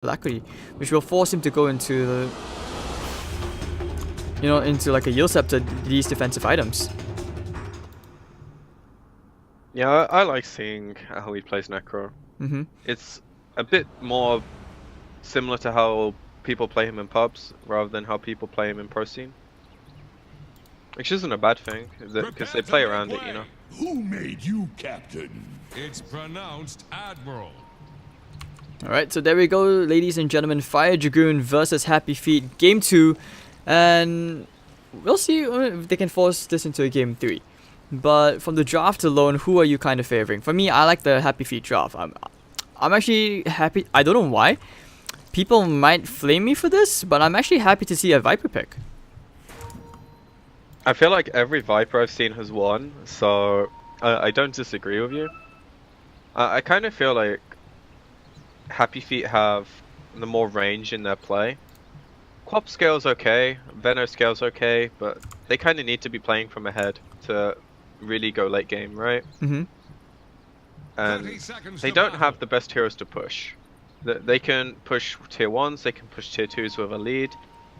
alacrity, which will force him to go into the, into like a yield scepter, these defensive items. Yeah, I like seeing how he plays Necro. It's a bit more similar to how people play him in pubs rather than how people play him in pro scene. Which isn't a bad thing, because they play around it, you know. Who made you captain? It's pronounced Admiral. Alright, so there we go, ladies and gentlemen. Fire Dragoon versus Happy Feet, Game 2. And we'll see if they can force this into a Game 3. But from the draft alone, who are you kind of favoring? For me, I like the Happy Feet draft. I'm actually happy. I don't know why. People might flame me for this, but I'm actually happy to see a Viper pick. I feel like every Viper I've seen has won, so I don't disagree with you. I kind of feel like Happy Feet have the more range in their play. Quap scale's okay, Veno scale's okay, but they kind of need to be playing from ahead to really go late game, right? And they don't have the best heroes to push. They can push tier 1s, they can push tier 2s with a lead,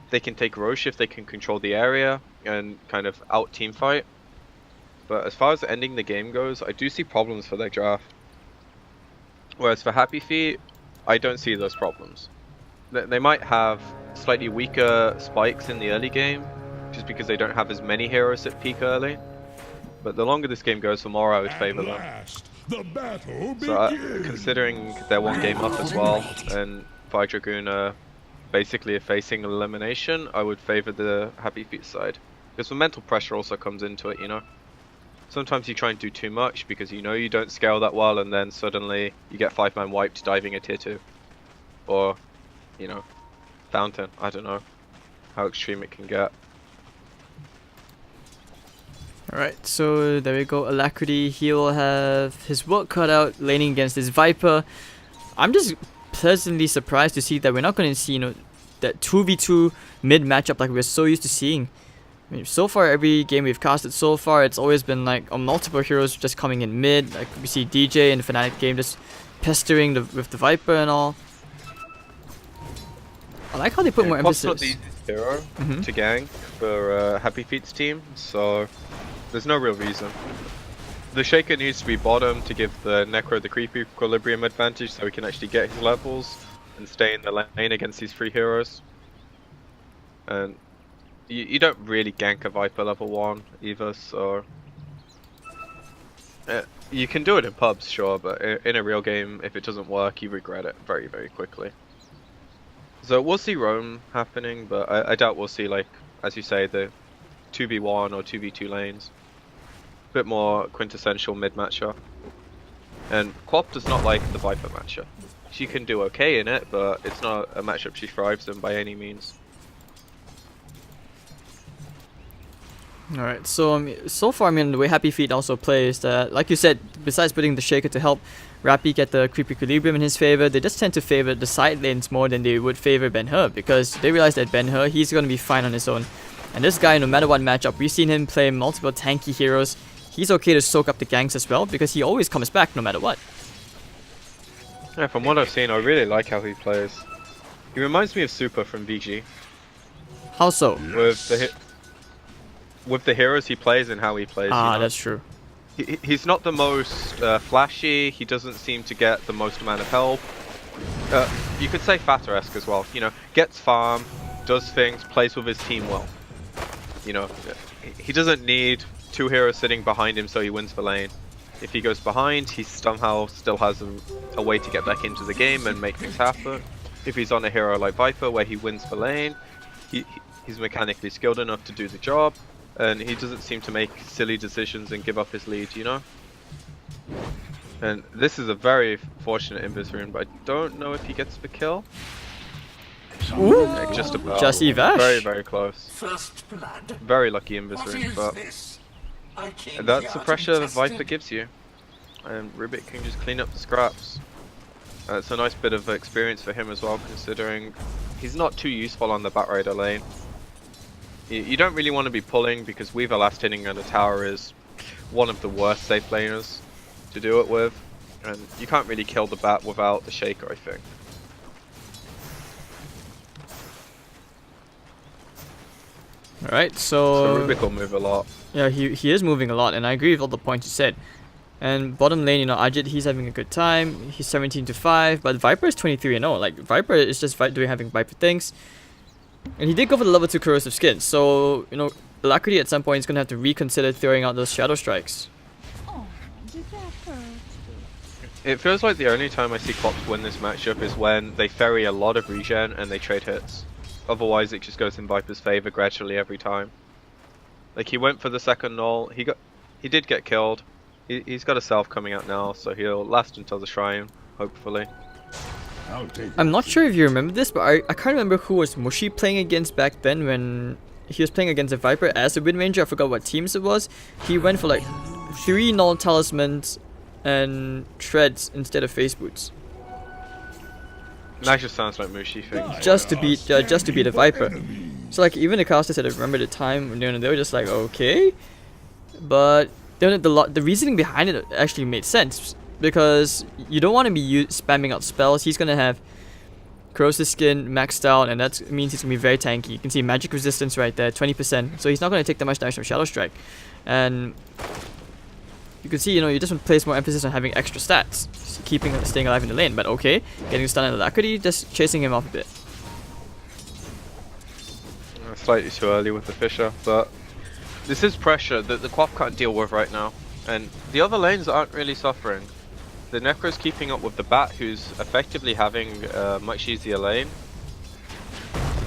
they can take Roche if they can control the area and kind of out team fight. But as far as ending the game goes, I do see problems for their draft. Whereas for Happy Feet, I don't see those problems. They might have slightly weaker spikes in the early game, just because they don't have as many heroes that peak early. But the longer this game goes, the more I would favor them. So considering they're one game up as well, and Fire Dragoon are basically facing elimination, I would favor the Happy Feet side. Because the mental pressure also comes into it, you know. Sometimes you try and do too much because you know you don't scale that well, and then suddenly you get 5-man wiped diving a tier 2. Or, you know, Fountain. I don't know how extreme it can get. Alright, so there we go. Alacrity, he will have his work cut out laning against this Viper. I'm just pleasantly surprised to see that we're not going to see, that 2v2 mid matchup like we're so used to seeing. I mean, so far, every game we've casted so far, it's always been like multiple heroes just coming in mid. Like we see DJ in the Fnatic game just pestering with the Viper and all. I like how they put more emphasis. Not the easiest hero to gank for Happy Feet's team, so there's no real reason. The Shaker needs to be bottom to give the Necro the creep equilibrium advantage, so he can actually get his levels and stay in the lane against these 3 heroes. And you don't really gank a Viper level 1 either, so you can do it in pubs, sure, but in a real game, if it doesn't work, you regret it very, very quickly. So we'll see roam happening, but I doubt we'll see, like, as you say, the 2v1 or 2v2 lanes. A bit more quintessential mid matchup. And Quap does not like the Viper matchup. She can do okay in it, but it's not a matchup she thrives in by any means. Alright, so so far, the way Happy Feet also plays, that, like you said, besides putting the Shaker to help Rappy get the creep equilibrium in his favor, they just tend to favor the side lanes more than they would favor Ben-Hur, because they realize that Ben-Hur, he's going to be fine on his own. And this guy, no matter what matchup, we've seen him play multiple tanky heroes. He's okay to soak up the ganks as well, because he always comes back no matter what. Yeah, from what I've seen, I really like how he plays. He reminds me of Super from VG. How so? With the heroes he plays and how he plays. That's true. He's not the most flashy, he doesn't seem to get the most amount of help. You could say Fatter-esque as well, gets farm, does things, plays with his team well. He doesn't need 2 heroes sitting behind him so he wins the lane. If he goes behind, he somehow still has a way to get back into the game and make things happen. If he's on a hero like Viper where he wins the lane, he's mechanically skilled enough to do the job. And he doesn't seem to make silly decisions and give up his lead, And this is a very fortunate Invis rune, but I don't know if he gets the kill. Ooh, just about. Just Evash. Very, very close. Very lucky Invis rune, but that's the pressure the Viper gives you. And Rubik can just clean up the scraps. It's a nice bit of experience for him as well, considering he's not too useful on the Batrider lane. You don't really want to be pulling, because Weaver last hitting on a tower is one of the worst safe laners to do it with, and you can't really kill the bat without the Shaker, I think. Alright, So so Rubik will move a lot. yeah, he is moving a lot, and I agree with all the points you said. And bottom lane, you know, Ajit, he's having a good time. He's 17-5, but Viper is 23-0. Like, Viper is just having Viper things. And he did go for the level 2 corrosive skin, so, you know, Alacrity at some point is going to have to reconsider throwing out those shadow strikes. Oh, did that hurt? It feels like the only time I see Klops win this matchup is when they ferry a lot of regen and they trade hits. Otherwise, it just goes in Viper's favor gradually every time. Like, he went for the second null. He did get killed. He's got a self coming out now, so he'll last until the shrine, hopefully. I'm not sure if you remember this, but I can't remember who was Mushi playing against back then when he was playing against a Viper as a Wind Ranger. I forgot what teams it was. He went for like 3 null talismans and treads instead of face boots. That just sounds like Mushi thing. Just to beat a Viper. So like even the casters said, I remember the time when they were just like, okay, but then the reasoning behind it actually made sense, because you don't want to be spamming out spells. He's gonna have corrosive skin maxed out, and that means he's gonna be very tanky. You can see magic resistance right there, 20%. So he's not gonna take that much damage from Shadow Strike, and you can see, you know, you just want to place more emphasis on having extra stats, staying alive in the lane. But okay, getting stunned at Alacrity, just chasing him off a bit. Slightly too early with the Fisher, but this is pressure that the Quap can't deal with right now. And the other lanes aren't really suffering. The Necro's keeping up with the Bat, who's effectively having a much easier lane.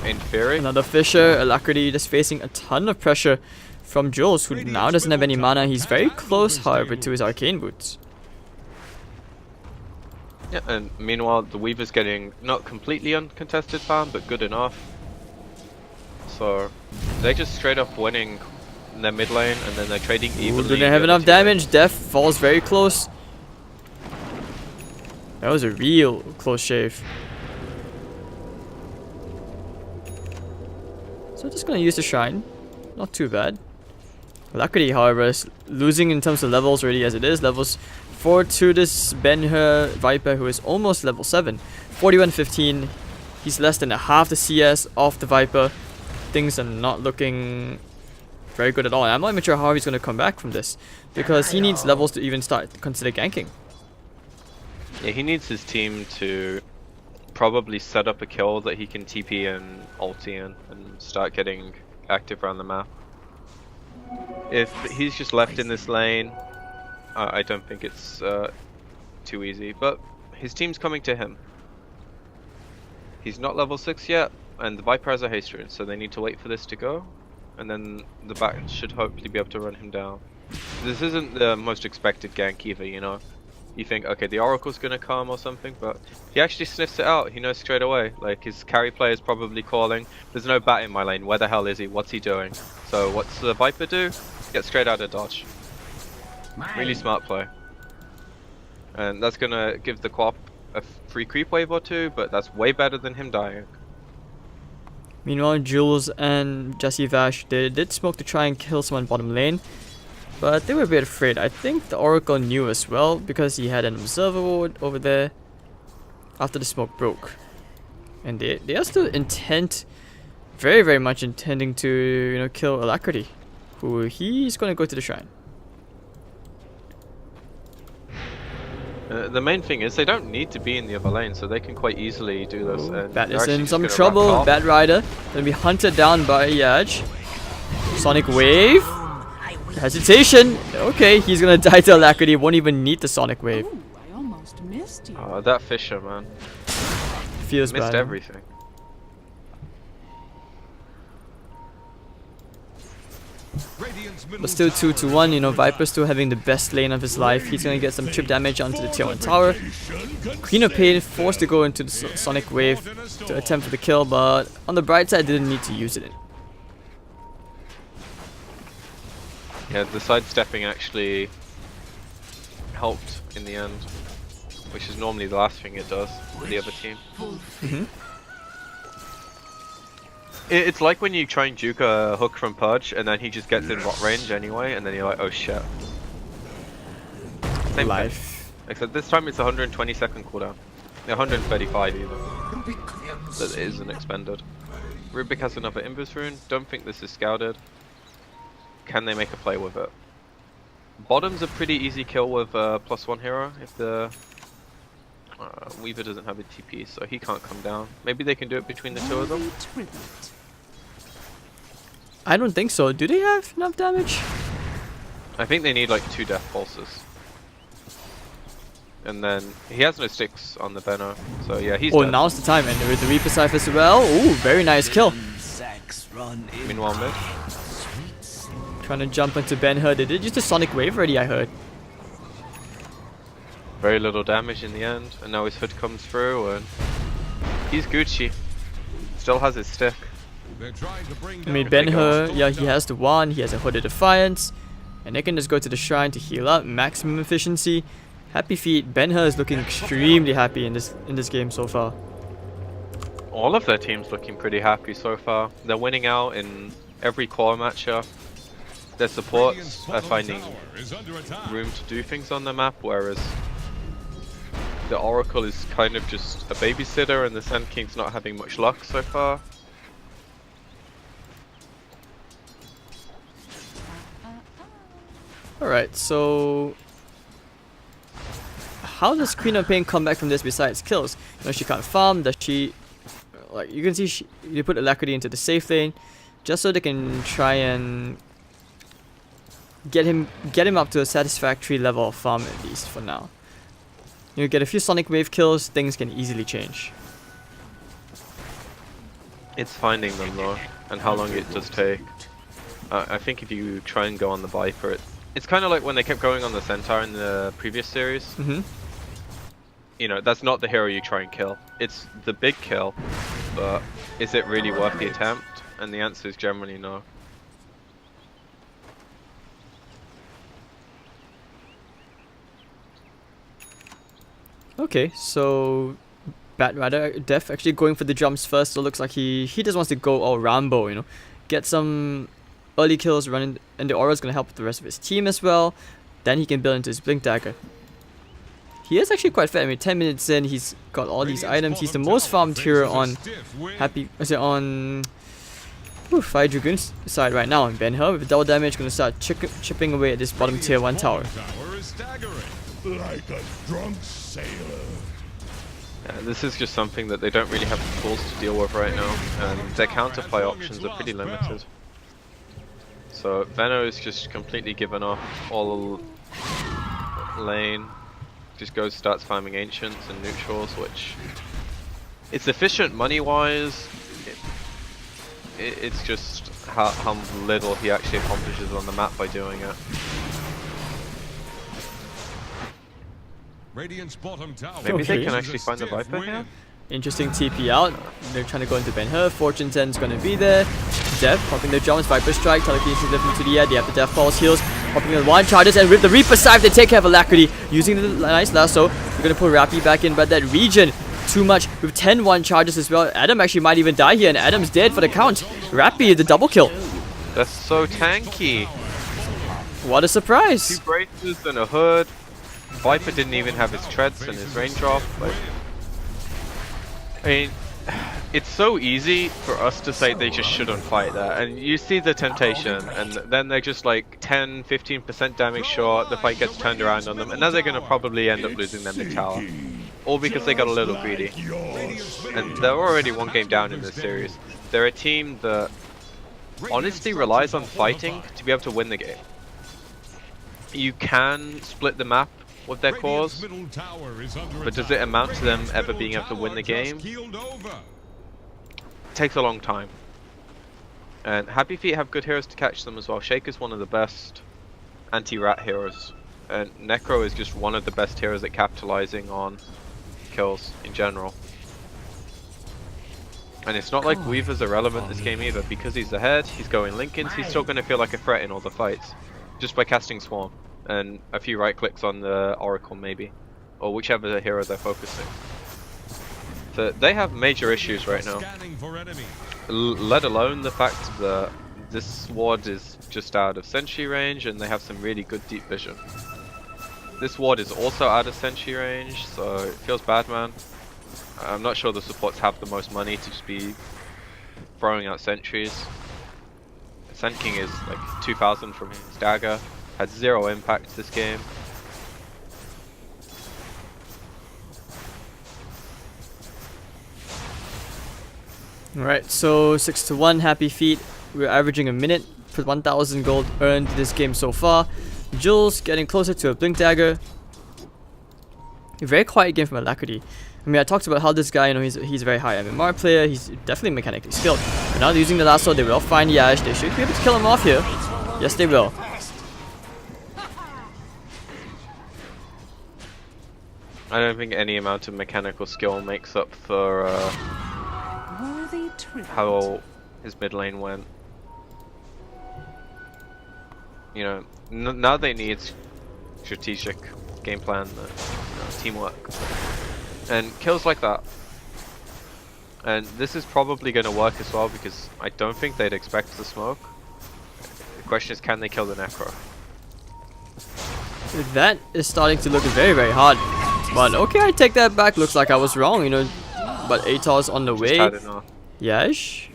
In theory. Another Fisher, Alacrity just facing a ton of pressure from Jules, who now doesn't have any mana. He's very close, however, to his Arcane Boots. Yeah, and meanwhile the Weaver's getting not completely uncontested farm, but good enough. So they're just straight up winning in their mid lane, and then they're trading evenly. Do they have enough damage? Death falls very close. That was a real close shave. So just gonna use the shrine. Not too bad. Alacrity, however, is losing in terms of levels already as it is. Levels 4 to this Ben-Hur Viper, who is almost level 7. 41-15. He's less than a half the CS of the Viper. Things are not looking very good at all. And I'm not even sure how he's going to come back from this, because he needs levels to even start to consider ganking. Yeah, he needs his team to probably set up a kill that he can TP and ulti in and start getting active around the map. If he's just left in this lane, I don't think it's too easy, but his team's coming to him. He's not level 6 yet, and the Viper has a haste rune, so they need to wait for this to go, and then the back should hopefully be able to run him down. This isn't the most expected gank either, you know. You think, okay, the Oracle's gonna come or something, but he actually sniffs it out. He knows straight away. Like, his carry player is probably calling, there's no bat in my lane, where the hell is he, what's he doing? So what's the Viper do? Get straight out of dodge. Really smart play. And that's gonna give the Quap a free creep wave or two, but that's way better than him dying. Meanwhile, Jules and Jesse Vash, they did smoke to try and kill someone bottom lane, but they were a bit afraid. I think the Oracle knew as well, because he had an observer ward over there after the smoke broke. And they are still very, very much intending to, you know, kill Alacrity, who he's going to go to the shrine. The main thing is they don't need to be in the other lane, so they can quite easily do this. And Bat they're is actually in just some gonna trouble. wrap off. Bat Rider gonna be hunted down by Yaj. Sonic Wave. Hesitation. Okay, he's gonna die to Alacrity. Won't even need the Sonic Wave. Ooh, I almost missed you. Oh, that Fisher, man. Feels Missed bad. everything. But still 2-1, you know, Viper still having the best lane of his life. He's gonna get some chip damage onto the tier 1 tower. Queen of Pain forced to go into the Sonic Wave to attempt for the kill, but on the bright side, didn't need to use it. Yeah, the sidestepping actually helped in the end, which is normally the last thing it does for the other team. It's like when you try and juke a hook from Pudge and then he just gets in bot range anyway, and then you're like, oh shit. Same Life. thing. Except this time it's 120-second cooldown. 135 even. That isn't expended. Rubik has another Invis rune. Don't think this is scouted. Can they make a play with it? Bottom's a pretty easy kill with +1 hero if the Weaver doesn't have a TP, so he can't come down. Maybe they can do it between the two of them. I don't think so. Do they have enough damage? I think they need like 2 death pulses. And then he has no sticks on the Benno, so yeah, he's dead. Now's the time, and with the Reaper Scythe as well. Ooh, very nice kill. Meanwhile, mid. Trying to jump into Ben-Hur. They did just a Sonic Wave already, I heard. Very little damage in the end, and now his hood comes through, and he's Gucci. Still has his stick. I mean, Ben-Hur, yeah, he has the wand, he has a Hooded Defiance, and they can just go to the shrine to heal up, maximum efficiency. Happy feet. Ben-Hur is looking extremely happy in this game so far. All of their teams looking pretty happy so far. They're winning out in every core matchup. Their supports are finding room to do things on the map, whereas the Oracle is kind of just a babysitter and the Sand King's not having much luck so far. Alright, so how does Queen of Pain come back from this besides kills? You know, she can't farm. Does she, like, you can see they put Alacrity into the safe lane just so they can try and get him up to a satisfactory level of farm, at least for now. You get a few Sonic Wave kills, things can easily change. It's finding them though, and how long it does take. I think if you try and go on the Viper, it's kind of like when they kept going on the Centaur in the previous series. You know, that's not the hero you try and kill. It's the big kill, but is it really worth the attempt? And the answer is generally no. Okay, so Batrider Def actually going for the jumps first, so it looks like he just wants to go all Rambo, you know. Get some early kills running, and the Aura's gonna help with the rest of his team as well. Then he can build into his Blink Dagger. He is actually quite fit. I mean, 10 minutes in, he's got all these items. He's the most farmed hero on Fire Dragoon's side right now. And Ben-Hur with double damage gonna start chipping away at this bottom tier 1 tower. Like a drunk sailor. Yeah, this is just something that they don't really have the tools to deal with right now, and their counterplay options are pretty limited. So Venno is just completely given off all lane. Just goes, starts farming ancients and neutrals, which it's efficient money-wise. It's just how little he actually accomplishes on the map by doing it. Maybe they can actually find the Viper here? Interesting TP out. They're trying to go into Ben-Hur. Fortune 10's gonna be there. Dev popping their jumps, Viper Strike, telekinesis lift into the air. They have the Death Pulse heals, popping the one charges, and with the Reaper Scythe, they take care of Alacrity. Using the nice lasso, they're gonna put Rappy back in, but that region, too much. With 10-1 charges as well. Adam actually might even die here, and Adam's dead for the count. Rappy, the double kill. That's so tanky. What a surprise. 2 braces and a hood. Viper didn't even have his treads and his range off. Like, I mean, it's so easy for us to say they just shouldn't fight that, and you see the temptation, and then they're just like 10-15% damage short, the fight gets turned around on them, and now they're going to probably end up losing their mid tower. All because they got a little greedy. And they're already 1 game down in this series. They're a team that honestly relies on fighting to be able to win the game. You can split the map with their cores, but does it amount to them ever being able to win the game? Takes a long time. And Happy Feet have good heroes to catch them as well. Shaker's one of the best anti-rat heroes, and Necro is just one of the best heroes at capitalizing on kills in general. And it's not like Weaver's irrelevant this game either, because he's ahead, he's going Linken's, he's still going to feel like a threat in all the fights, just by casting Swarm and a few right clicks on the Oracle maybe, or whichever hero they're focusing. So they have major issues right now, let alone the fact that this ward is just out of sentry range and they have some really good deep vision. This ward is also out of sentry range, so it feels bad, man. I'm not sure the supports have the most money to just be throwing out sentries. Sand King is like 2,000 from his dagger. Had 0 impact this game. Alright, so 6-1 Happy Feet. We're averaging a minute for 1,000 gold earned this game so far. Jules getting closer to a Blink Dagger. A very quiet game from Alacrity. I mean, I talked about how this guy, you know, he's a very high MMR player. He's definitely mechanically skilled. But now using the lasso, they will find Yash. They should be able to kill him off here. Yes, they will. I don't think any amount of mechanical skill makes up for Worthy tribute. how his mid lane went. You know, now they need strategic game plan, teamwork, and kills like that. And this is probably going to work as well because I don't think they'd expect the smoke. The question is, can they kill the Necro? That is starting to look very, very hard. But okay, I take that back. Looks like I was wrong, you know. But Atar's on the way. Yash.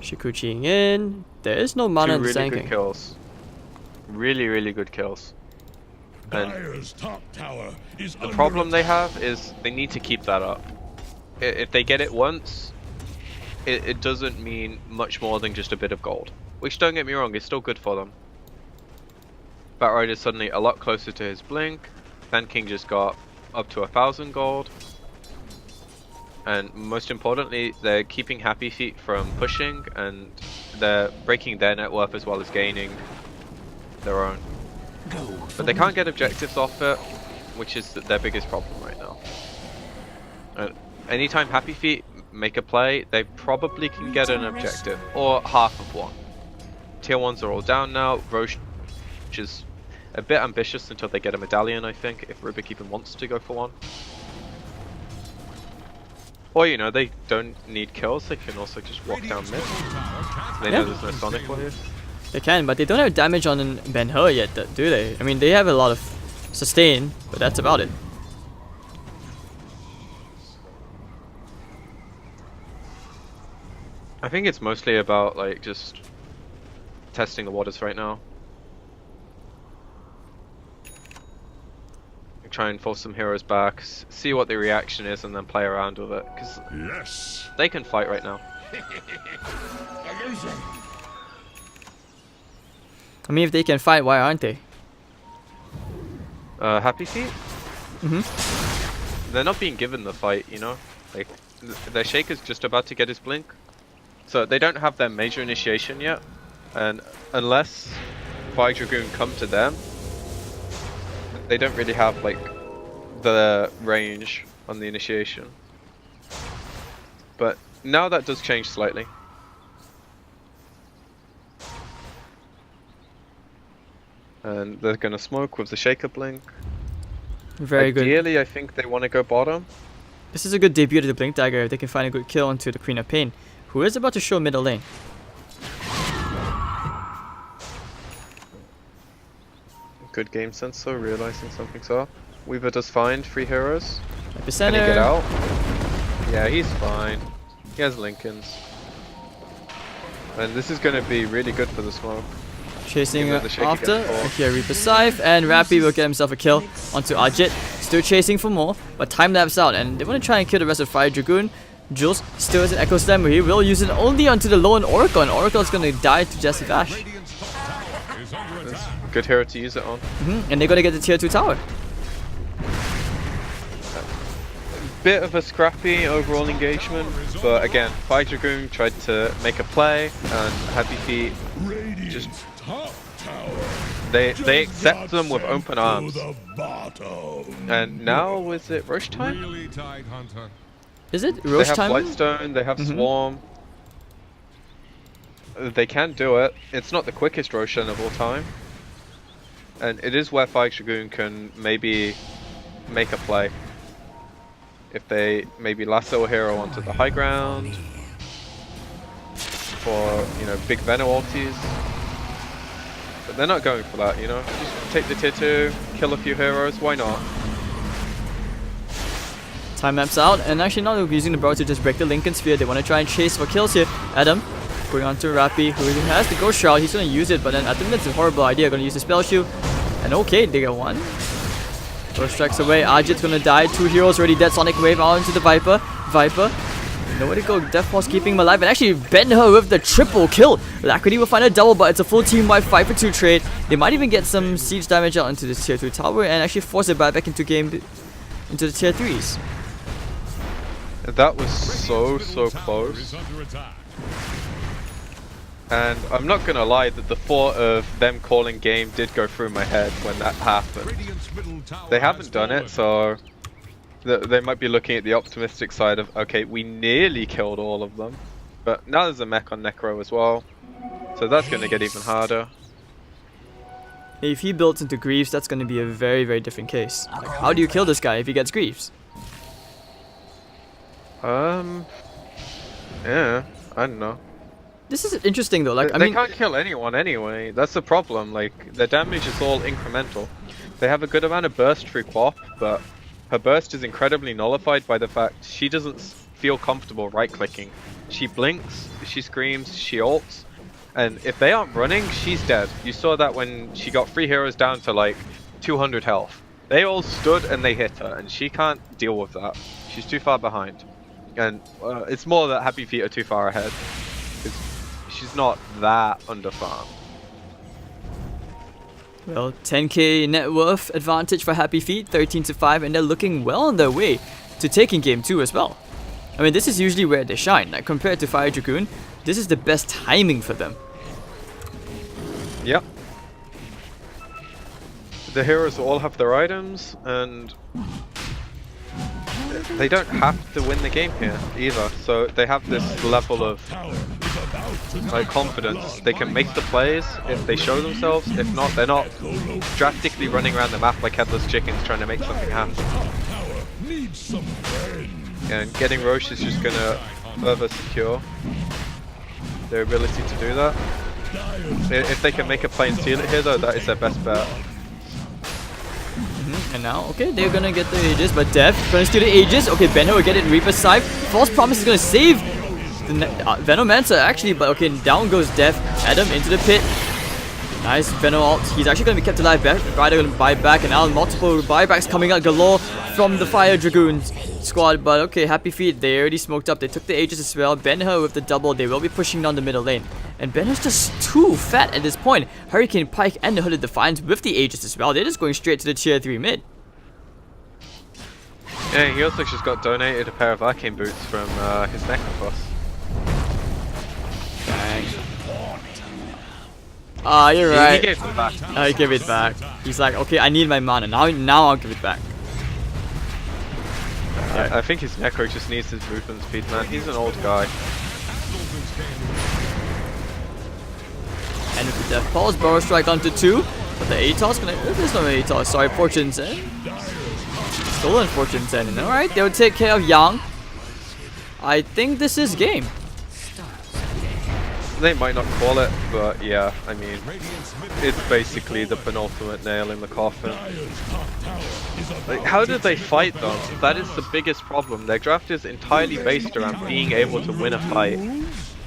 Shikuchiing in. There is no mana in the really good Sand King. kills. Really, really good kills. And Dire's top tower is the problem they have is they need to keep that up. If they get it once, it doesn't mean much more than just a bit of gold. Which, don't get me wrong, is still good for them. Batrider is suddenly a lot closer to his blink. Sand King just got up to 1,000 gold. And most importantly, they're keeping Happy Feet from pushing, and they're breaking their net worth as well as gaining their own. But they can't get objectives off it, which is their biggest problem right now. Anytime Happy Feet make a play, they probably can get an objective, or half of one. Tier 1s are all down now. Roche is a bit ambitious until they get a medallion, I think, if Rubik even wants to go for one. Or, you know, they don't need kills, they can also just walk down mid. They know there's no Sonic wave. They can, but they don't have damage on Ben-Hur yet, do they? I mean, they have a lot of sustain, but that's about it. I think it's mostly about, like, just testing the waters right now. Try and force some heroes back, see what the reaction is, and then play around with it. Because yes, they can fight right now. I mean, if they can fight, why aren't they? Happy Feet? Mm-hmm. They're not being given the fight, you know? Like, their Shaker's just about to get his blink. So they don't have their major initiation yet. And unless Fire Dragoon come to them, they don't really have, like, the range on the initiation. But now that does change slightly. And they're gonna smoke with the Shaker blink. Very good. Ideally, I think they want to go bottom. This is a good debut to the Blink Dagger if they can find a good kill onto the Queen of Pain, who is about to show middle lane. Good game sense though, realizing something's up. Weaver does find 3 heroes. Epicenter. Can he get out? Yeah, he's fine. He has Lincolns. And this is going to be really good for the smoke. Chasing Even though the Shaker after. gets caught. Here, Reaper Scythe, and Rappy will get himself a kill onto Ajit. Still chasing for more, but time lapse out, and they want to try and kill the rest of Fire Dragoon. Jules still has an Echo Slam, but he will use it only onto the lone Oracle, and Oracle is going to die to Jesse Vash. Radiant's top tower is under attack. Good hero to use it on. And they're going to get the tier 2 tower. Bit of a scrappy overall engagement, but again, Fire Dragoon tried to make a play, and Happy Feet Radiant's just top tower. they accept them with open arms. To the bottom. And now is it Roche time? Really tight, Hunter. Is it They Roche have time? Blightstone, they have Swarm. They can do it. It's not the quickest Roshan of all time. And it is where Fire Dragoon can maybe make a play. If they maybe lasso a hero onto the high ground. For, you know, big Venom ultis. But they're not going for that, you know. Just take the tier 2, kill a few heroes, why not? Time maps out, and actually now they're using the burrow to just break the Lincoln Sphere. They want to try and chase for kills here. Adam going on to Rappy, who has the Ghost Shroud. He's going to use it, but then I think that's a horrible idea. Going to use the Spell Shield. And okay, they get one. Ghost strikes away. Ajit's going to die. 2 heroes already dead. Sonic Wave out into the Viper. Viper. Nowhere to go. Death Force keeping him alive. And actually Ben-Hur with the triple kill. Alacrity will find a double, but it's a full team-wide 5-for-2 trade. They might even get some siege damage out into this tier 2 tower and actually force it back into into the tier 3s. That was so close. And I'm not gonna lie that the thought of them calling game did go through my head when that happened. They haven't done it, so they might be looking at the optimistic side of, okay, we nearly killed all of them. But now there's a mech on Necro as well, so that's gonna get even harder. If he builds into Greaves, that's going to be a very different case. Like, how do you kill this guy if he gets Greaves? Yeah, I don't know. This is interesting though. Like, They can't kill anyone anyway. That's the problem. Like, their damage is all incremental. They have a good amount of burst through Quap, but her burst is incredibly nullified by the fact she doesn't feel comfortable right-clicking. She blinks, she screams, she ults, and if they aren't running, she's dead. You saw that when she got 3 heroes down to like 200 health. They all stood and they hit her, and she can't deal with that. She's too far behind. And it's more that Happy Feet are too far ahead. She's not that underfarmed. Well, 10k net worth advantage for Happy Feet, 13-5, and they're looking well on their way to taking game 2 as well. I mean, this is usually where they shine. Like, compared to Fire Dragoon, this is the best timing for them. Yep. The heroes all have their items, and they don't have to win the game here either. So they have this level of like confidence. They can make the plays if they show themselves. If not, they're not drastically running around the map like headless chickens trying to make something happen. And getting Roche is just gonna further secure their ability to do that. If they can make a play and seal it here though, that is their best bet. And now, okay, they're gonna get the Aegis, but Dev gonna steal the Aegis. Okay, Benno will get it, Reaper Scythe. False Promise is gonna save the Venomancer actually, but okay, down goes Dev. Adam into the pit. Nice Veno ult. He's actually gonna be kept alive. Rider gonna buy back, and now multiple buybacks coming out galore from the Fire Dragoon squad. But okay, Happy Feet, they already smoked up. They took the Aegis as well. Ben-Hur with the double. They will be pushing down the middle lane. And Ben-Hur's just too fat at this point. Hurricane Pike and the Hooded Defiance with the Aegis as well. They're just going straight to the tier 3 mid. Yeah, he also just got donated a pair of arcane boots from his Necrophos. Bang. Ah, you're right. He gave it back. I give it back. He's like, okay, I need my mana. Now I'll give it back. I think his Necro just needs his movement speed, man. He's an old guy. And with the Death Pulse, Burrow Strike onto 2. But the Atos gonna. There's no Atos. Sorry, Fortune's End. Stolen Fortune's End. Alright, they'll take care of Yang. I think this is game. They might not call it, but yeah, I mean, it's basically the penultimate nail in the coffin. Like, how did they fight though? That is the biggest problem. Their draft is entirely based around being able to win a fight.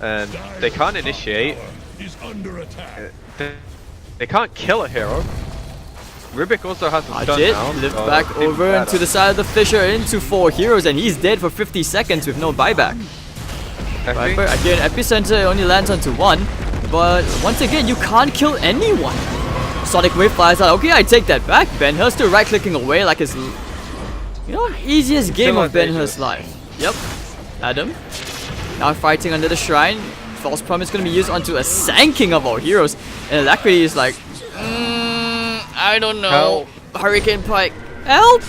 And they can't initiate. They can't kill a hero. Rubik also has a stun now. Lift back over into the side of the Fissure into 4 heroes, and he's dead for 50 seconds with no buyback. Viper, again, Epicenter only lands onto 1, but once again, you can't kill anyone. Sonic Wave flies out. Okay, I take that back. Ben-Hur still right-clicking away like his, easiest game of Ben-Hur's life. Yep. Adam, now fighting under the shrine. False Promise going to be used onto a Sanking of our heroes, and Alacrity is like, I don't know. Help. Hurricane Pike, help!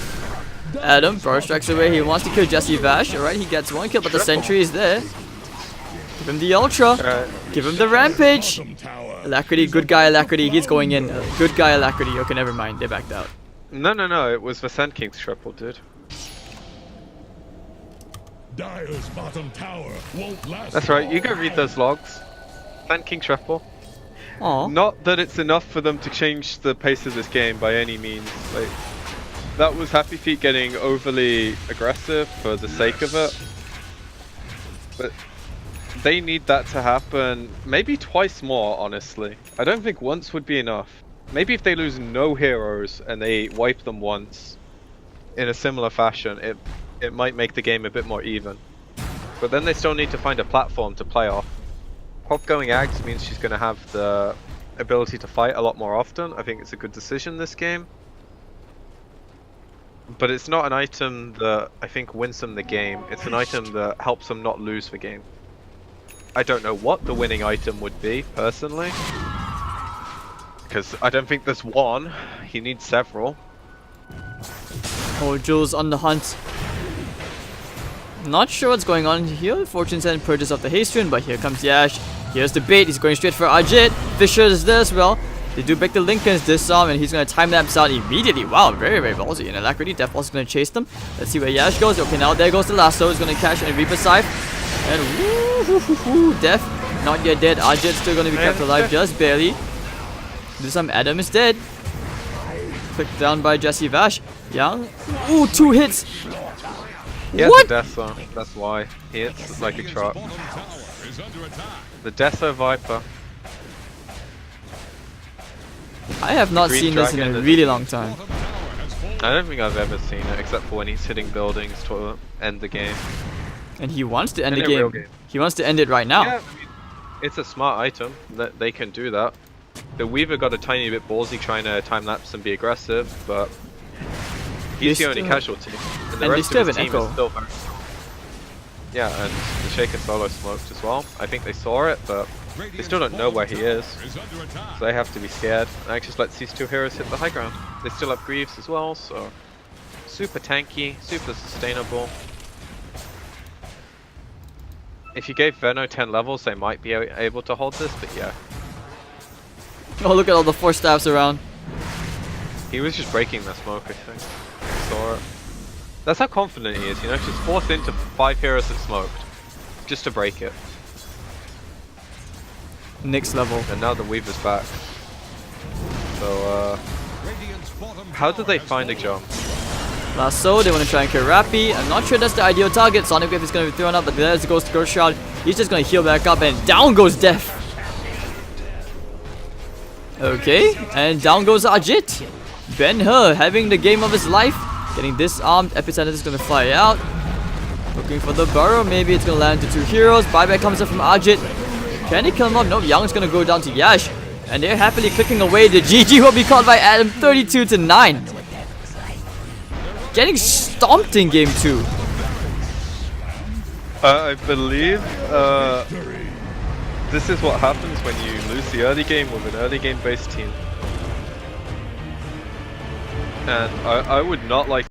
Adam, Burrow strikes away. He wants to kill Jesse Vash. Alright, he gets 1 kill, but the sentry is there. Give him the Ultra. Give him the Rampage. Alacrity, good guy Alacrity. He's going in. Good guy Alacrity. Okay, never mind. They backed out. No. It was the Sand King's triple, dude. Dire's bottom tower won't last. That's right. You go read those logs. Sand King triple. Aw. Not that it's enough for them to change the pace of this game by any means. Like, that was Happy Feet getting overly aggressive for the sake of it. But they need that to happen maybe twice more, honestly. I don't think once would be enough. Maybe if they lose no heroes and they wipe them once in a similar fashion, it might make the game a bit more even. But then they still need to find a platform to play off. Pop going Ags means she's going to have the ability to fight a lot more often. I think it's a good decision this game. But it's not an item that I think wins them the game. It's an item that helps them not lose the game. I don't know what the winning item would be, personally. Because I don't think there's one. He needs several. Oh, Jules on the hunt. Not sure what's going on here. Fortune Send purchase of the haste rune, but here comes Yash. Here's the bait. He's going straight for Ajit. Fisher is there as well. They do back the Lincoln's disarm, and he's going to time lapse out immediately. Wow, very, very ballsy. And Alacrity, Death Pulse is going to chase them. Let's see where Yash goes. Okay, now there goes the lasso. He's going to catch and Reaper Scythe. And woo, Death, not yet dead. Ajit still going to be kept alive, just barely. Disarm Adam is dead. Clicked down by Jesse Vash. Young. Ooh, 2 hits. Yeah, What? the Deso. That's why. He hits like a truck. Bottom tower is under attack. The Deso Viper. I have not Green seen this in Dragon a is- really long time. Bottom tower has fallen. I don't think I've ever seen it, except for when he's hitting buildings to end the game. And he wants to end In the a real game. game. He wants to end it right now. Yeah, I mean, it's a smart item. That they can do that. The Weaver got a tiny bit ballsy trying to time lapse and be aggressive, but he's They the only still- casualty. And the and they rest still of have his an team is echo. still very strong. Yeah, and the Shaker solo smoked as well. I think they saw it, but they still don't know where he is. Is under attack. So they have to be scared. And just lets these 2 heroes hit the high ground. They still have Greaves as well, so super tanky, super sustainable. If you gave Veno 10 levels, they might be able to hold this, but yeah. Oh, look at all the 4 staffs around. He was just breaking the smoke, I think. I saw it. That's how confident he is, you know, just forced into 5 heroes that smoked. Just to break it. Next level. And now the Weaver's back. So, Radiant's bottom how did tower they has find a fallen. jump? Lasso, they want to try and kill Rappy. I'm not sure that's the ideal target. Sonic Wave is going to be thrown up, but there goes the Ghost Shroud. He's just going to heal back up, and down goes Death. Okay, and down goes Ajit. Ben-Hur having the game of his life. Getting disarmed. Epicenter is going to fly out. Looking for the burrow. Maybe it's going to land to 2 heroes. Buyback comes up from Ajit. Can he kill him off? No, Young's going to go down to Yash. And they're happily clicking away. The GG will be caught by Adam 32-9. Getting stomped in game 2. I believe this is what happens when you lose the early game with an early game based team. And I would not like